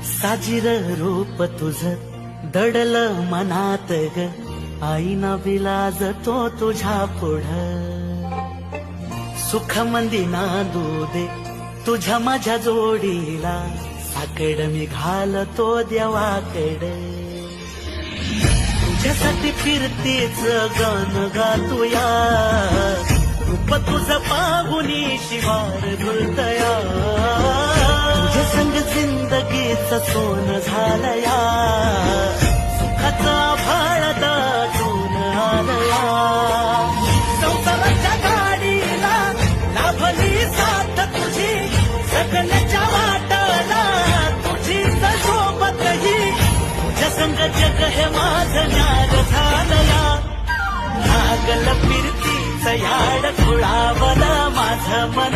साजिर रूप तुझ दडल मनात ग, आईना विलाज तो तुझ्या पुढं. सुख मंदी नांदू दे तुझ्या माझ्या जोडीला, साकड मी घालतो देवाकडे. तुझ्यासाठी फिरतेच गान गातोया, रूप तुझं पाहुनी शिवार झुलतया. तुझ्या संग जिंदगीचं सोन झालया, सुखाचा भाळ दाटून आलया. संसाराच्या गाडीला लाभली साथ तुझी, जगण्याच्या वाटाला तुझी सोबतही. तुझ्या संग जग हे माझं न्यार झालया, लागल फिरतीच याड खुळावलं माझं मन.